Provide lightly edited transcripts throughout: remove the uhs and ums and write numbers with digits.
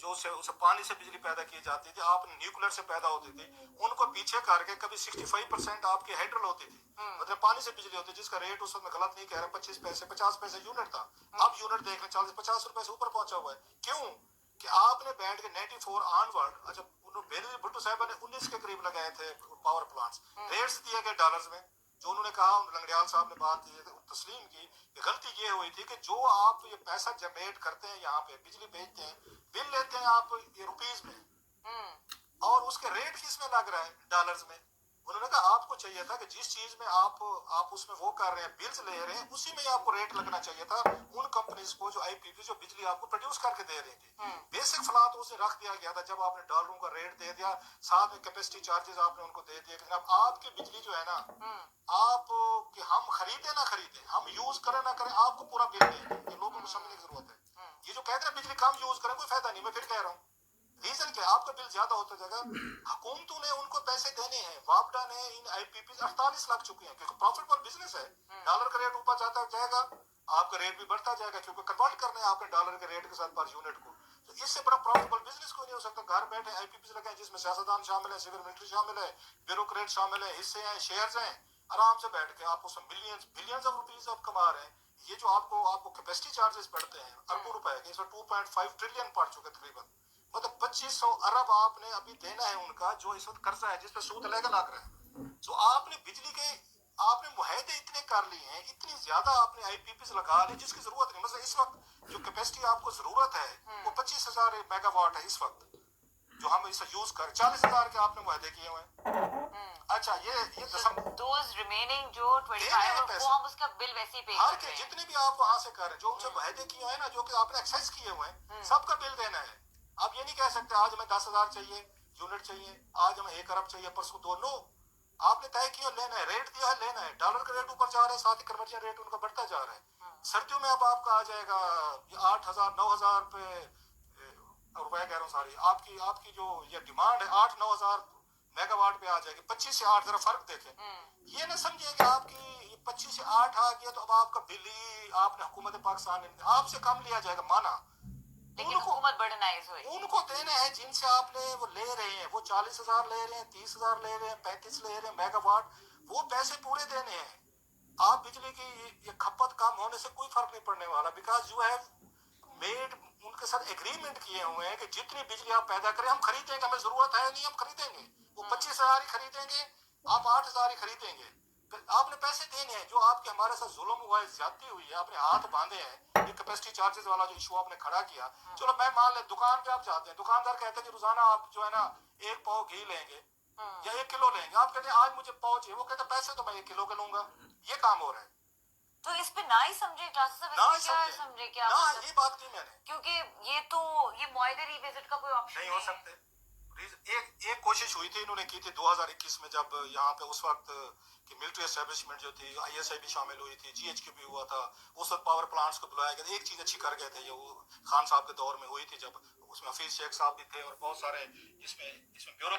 जो उसे पानी से बिजली पैदा की जाती थी, आपने न्यूक्लियर से पैदा होती थी, उनको पीछे करके कभी 65% आपकी हाइड्रल होती थी, मतलब पानी से बिजली होती थी, जिसका रेट उस वक्त गलत नहीं कह रहा, 25 पैसे 50 पैसे यूनिट था। अब यूनिट देख लें 40-50 रुपए से ऊपर पहुंचा हुआ है। क्यों कि आपने बैठ के 94 ऑनवर्ड, अच्छा बेनजीर भुट्टो साहब ने 19 के करीब लगाए थे पावर प्लांट्स, रेट्स दिए गए डॉलर्स में। जो उन्होंने कहा, लंगड़ियाल साहब ने बात तस्लीम की कि गलती ये हुई थी कि जो आप ये पैसा जनरेट करते हैं, यहाँ पे बिजली बेचते हैं, बिल लेते हैं आप ये रुपीज में, और उसके रेट किस में लग रहा है, डॉलर्स में। उन्होंने कहा आपको चाहिए था कि जिस चीज में आप उसमें वो कर रहे हैं, बिल्स ले रहे हैं, उसी में आपको रेट लगना चाहिए था उन कंपनीज को जो आईपीपी जो बिजली आपको प्रोड्यूस करके दे रही थी। बेसिक फला तो उसे रख दिया गया था जब आपने डॉलरों का रेट दे दिया, साथ में कैपेसिटी चार्जेस आपने उनको दे दिए। अब आपकी बिजली जो है ना, आप कि हम खरीदे ना खरीदे, हम यूज करें ना करें, आपको पूरा बिल देंगे। ये लोगों को समझने की जरूरत है। ये जो कहते हैं बिजली कम यूज करें, कोई फायदा नहीं। मैं फिर कह रहा हूँ रीजन क्या, आपका बिल ज्यादा होता जाएगा। हुकूमतों ने उनको पैसे देने हैं, वापडा ने इन आईपीपी 48 लाख चुके हैं, क्योंकि प्रॉफिटेबल बिजनेस है। डॉलर का रेट ऊपर जाता जाएगा, आपका रेट भी बढ़ता जाएगा, क्योंकि कन्वर्ट करना है आपने डॉलर के रेट के साथ पर यूनिट को। तो इससे बड़ा प्रॉफिटेबल बिजनेस कोई नहीं हो सकता। घर बैठे आईपीपी लगे हैं, जिसमें सियासतदान शामिल है, सिविल मिलिट्री शामिल है, ब्यूरोक्रेट शामिल है, हिस्से हैं, शेयर्स हैं, आराम से बैठ के आप उसमें मिलियंस बिलियंस ऑफ रुपीज आप कमा रहे हैं। ये जो आपको कैपेसिटी चार्जेस पड़ते हैं अरबों रुपए के, इसमें 2.5 ट्रिलियन पड़ चुके तकरीबन, मतलब 2500 अरब आपने अभी देना है उनका, जो इस वक्त कर्जा है, जिसपे सूद लग रहा है। तो आपने बिजली के आपने मुआहदे इतने कर लिए हैं, इतनी ज्यादा आपने आईपीपी लगा ली जिसकी जरूरत नहीं। मतलब इस वक्त जो कैपेसिटी आपको जरूरत है वो 25,000 मेगावाट है इस वक्त, जो हम इसे यूज कर 40,000 के आपने मुआहदे किए हुए हैं। अच्छा ये दोज रिमेनिंग जो 25 वो हम उसका बिल वैसे ही पे कर रहे हैं। जितने भी आप वहां से कर रहे हैं, जो उनसे मुआहदे किए हैं ना, जो कि आपने एक्सेस किए हुए हैं, सबका बिल देना है। आप ये नहीं कह सकते आज हमें 10,000 चाहिए यूनिट चाहिए, आज हमें 1 अरब चाहिए, परसों 2। नो, आपने तय किया लेना है, रेट दिया है लेना है। डॉलर का रेट ऊपर जा रहा है, साथ ही कन्वर्जन रेट उनका बढ़ता जा रहा है। सर्दियों में अब आपका आ जाएगा 8,000 9,000 रुपए कह रहा हूँ, सारी आपकी जो ये डिमांड है 8-9,000 मेगावाट पे आ जाएगी। 25 से 8 जरा फर्क देखें। ये ना समझिए कि आपकी 25 से 8 आ गया तो अब आपका बिल ही आपने हुकूमत पाकिस्तान आपसे कम लिया जाएगा, माना, लेकिन हुकूमत बर्डनाइज हुई। उनको देना है जिनसे आपने वो ले रहे हैं, वो 40,000 ले रहे हैं, 30,000 ले रहे हैं, 35 ले रहे हैं मेगावाट, वो पैसे पूरे देने हैं। आप बिजली की ये खपत कम होने से कोई फर्क नहीं पड़ने वाला, बिकॉज यू हैव मेड उनके साथ एग्रीमेंट किए हुए हैं कि जितनी बिजली आप पैदा करें हम खरीदेंगे, हमें जरूरत है नहीं हम खरीदेंगे। वो 25,000 ही खरीदेंगे, आप 8,000 ही खरीदेंगे। आपने पैसे देने हैं। जो आपके हमारे साथ जुल्म हुआ है, ज्यादती हुई है, आपने हाथ बांधे हैं, ये कैपेसिटी चार्जेस वाला जो इशू आपने खड़ा किया, चलो मैं मान ले दुकान पे आप जाते हैं, दुकानदार कहते हैं कि रोजाना आप जो है ना 1 पाव घी लेंगे या 1 किलो लेंगे, आप कहते हैं आज मुझे पाव चाहिए, वो कहते हैं पैसे तो मैं 1 किलो के लूंगा। ये काम हो रहा है। तो इस पे ना ही समझे क्लासेस ना क्या समझे क्या ना, ये बात की मैंने, क्योंकि ये तो ये मुआहदे रिविजिट का कोई ऑप्शन नहीं हो सकते। एक कोशिश हुई थी, इन्होंने की थी 2021 में, जब यहाँ पे उस वक्त की मिलिट्री एस्टेब्लिशमेंट जो थी, आईएसआई भी शामिल हुई थी, जीएचक्यू भी हुआ था, उस वक्त पावर प्लांट्स को बुलाया गया था। एक चीज अच्छी कर गए थे, ये वो खान साहब के दौर में हुई थी, जब उसमें हफीज शेख साहब भी थे और बहुत सारे इसमें ब्यूरो।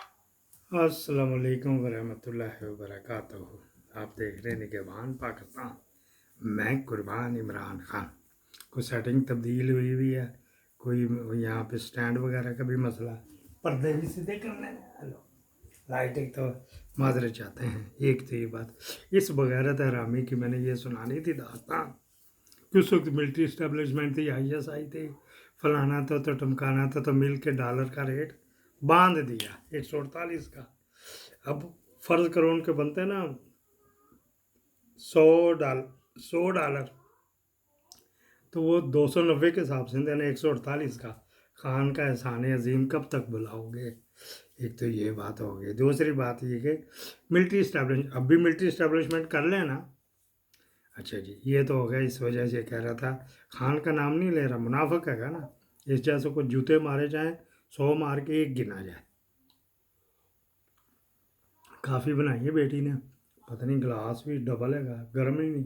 अस्सलाम वालेकुम वरहमतुल्लाहि वबरकातुहू। आप देख रहे हैं निगहबान पाकिस्तान, मैं कुर्बान इमरान खान। कोई सेटिंग तब्दील हुई हुई है, कोई यहाँ पे स्टैंड वगैरह का भी मसला, पर्दे भी सीधे करने हैं। हेलो लाइटिंग तो माजरत चाहते हैं। एक तो ये बात, इस बगैरत हरामी की मैंने ये सुनानी थी दास्तान कि उस वक्त मिलिट्री इस्टेब्लिशमेंट थी, ISI थी, फलाना था तो टमकाना था, तो मिल के डॉलर का रेट बांध दिया 148 का। अब फ़र्ज़ करो उनके बनते हैं ना $100, तो वो 290 के हिसाब से देना 148 का। खान का एहसान अजीम कब तक बुलाओगे? एक तो ये बात हो गई। दूसरी बात ये कि मिलिट्री इस्टेब्लिशमेंट, अब भी मिलिट्री इस्टेब्लिशमेंट कर लेना। अच्छा जी, ये तो हो गया। इस वजह से कह रहा था खान का नाम नहीं ले रहा, मुनाफिक है ना। इस जैसे को जूते मारे जाएं, 100 मार के 1 गिना जाए। काफ़ी बनाई है बेटी ने, पता नहीं गिलास भी डबल है, गर्म ही नहीं,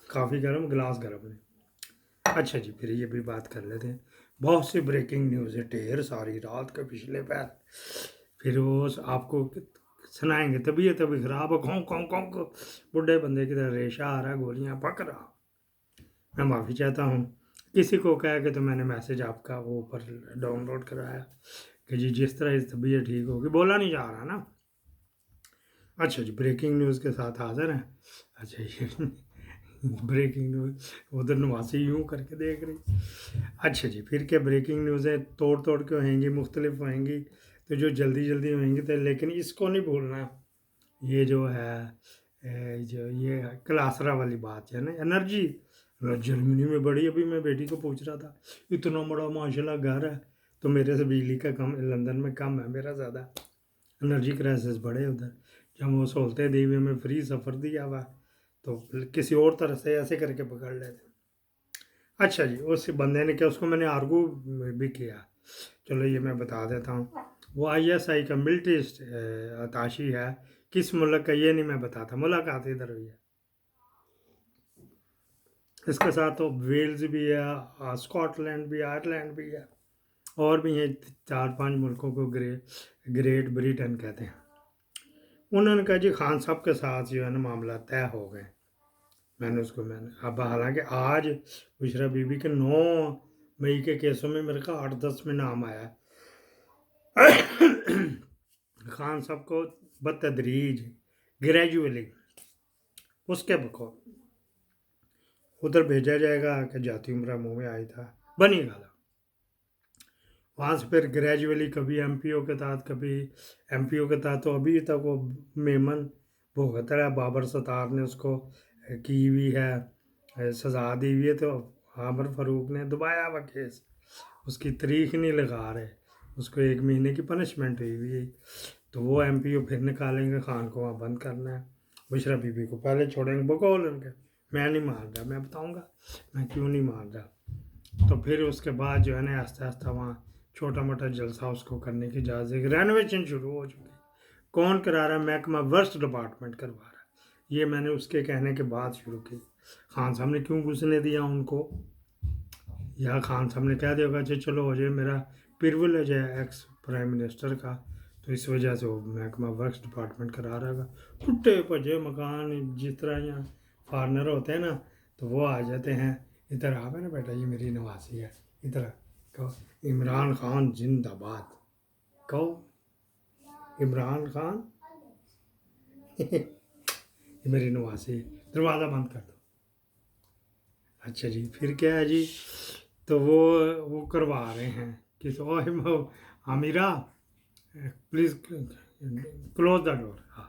काफ़ी गर्म गिलास गर्म नहीं। अच्छा जी, फिर ये भी बात कर लेते हैं। बहुत सी ब्रेकिंग न्यूज़ है, ढेर सारी रात के पिछले पैर, फिर वो आपको सुनाएंगे। तबीयत अभी ख़राब है, खों खों खों, बुढ़े बंदे की तरह रेशा आ रहा है, गोलियाँ पक रहा। मैं माफ़ी चाहता हूँ, کسی کو کہا کہ تو میں نے میسیج آپ کا وہ اوپر ڈاؤن لوڈ کرایا کہ جی جس طرح اس طبیعت ٹھیک ہوگی، بولا نہیں جا رہا نا. اچھا جی، بریکنگ نیوز کے ساتھ حاضر ہیں. اچھا یہ بریکنگ نیوز ادھر نواسی یوں کر کے دیکھ رہی. اچھا جی، پھر کیا بریکنگ نیوزیں توڑ کے ہوئیں گی، مختلف ہوئیں گی، تو جو جلدی ہوئیں گی تو لیکن اس کو نہیں بھولنا. یہ جو ہے جو یہ کلاسرا والی بات ہے نا، انرجی جرمنی میں بڑی. ابھی میں بیٹی کو پوچھ رہا تھا اتنا بڑا ماشاءاللہ گھر ہے تو میرے سے بجلی کا کم، لندن میں کم ہے، میرا زیادہ. انرجی کرائسس بڑے ادھر. جب وہ سہولتیں دی ہوئی ہمیں فری سفر دیا ہوا تو کسی اور طرح سے ایسے کر کے پکڑ لیتے. اچھا جی، اس بندے نے کیا، اس کو میں نے آرگو بھی کیا. چلو یہ میں بتا دیتا ہوں. وہ ISI کا ملٹری اتاشی ہے، کس ملک کا یہ نہیں میں بتاتا، ملاقات ادھر ہوئی ہے. اس کے ساتھ تو ویلز بھی ہے، اسکاٹ لینڈ بھی ہے، آئرلینڈ بھی ہے، اور بھی ہیں 4-5 ملکوں کو گریٹ بریٹن کہتے ہیں. انہوں نے کہا جی خان صاحب کے ساتھ جو ہے نا معاملہ طے ہو گئے. میں نے اب حالانکہ آج بشرا بی بی کے 9 مئی کے کیسوں میں میرے کا 8-10 میں نام آیا ہے. خان صاحب کو بتدریج گریجولی اس کے بقول ادھر بھیجا جائے گا کہ جاتی عمرہ منہ میں آئی تھا بنی گالا. وہاں سے پھر گریجولی کبھی MPO کے تحت، کبھی MPO کے تحت. تو ابھی تک وہ میمن بھگت رہا ہے. بابر ستار نے اس کو کی ہوئی ہے، سزا دی ہوئی ہے، تو عامر فاروق نے دبایا ہوا کیس، اس کی تاریخ نہیں لگا رہے، اس کو 1 مہینے کی پنشمنٹ ہوئی ہے. تو وہ MPO پھر نکالیں گے، خان کو وہاں بند کرنا ہے، بشرا بی بی کو پہلے چھوڑیں گے. بقول ان کے میں نہیں مان رہا، میں بتاؤں گا میں کیوں نہیں مان رہا. تو پھر اس کے بعد جو ہے نا آہستہ آہستہ وہاں چھوٹا موٹا جلسہ اس کو کرنے کی اجازت ہے. رینوویشن شروع ہو چکی. کون کرا رہا ہے؟ محکمہ ورکس ڈپارٹمنٹ کروا رہا ہے. یہ میں نے اس کے کہنے کے بعد شروع کی. خان صاحب نے کیوں گھسنے دیا ان کو؟ یا خان صاحب نے کہہ دیا ہوگا کہ چلو ہو جائے، میرا پریویلیج ہے ایکس پرائم منسٹر کا، تو اس وجہ سے وہ محکمہ ورکس ڈپارٹمنٹ کرا رہا گا. ٹوٹے پجے مکان، جس طرح یہاں فارنر ہوتے ہیں نا تو وہ آ جاتے ہیں. ادھر آ نا بیٹا، یہ میری نواسی ہے، ادھر کہو عمران خان زندہ باد، کہو عمران خان. یہ میری نواسی ہے، دروازہ بند کر دو. اچھا جی، پھر کیا ہے جی، تو وہ کروا رہے ہیں کس امیرا پلیز کلوز دا ڈور. ہاں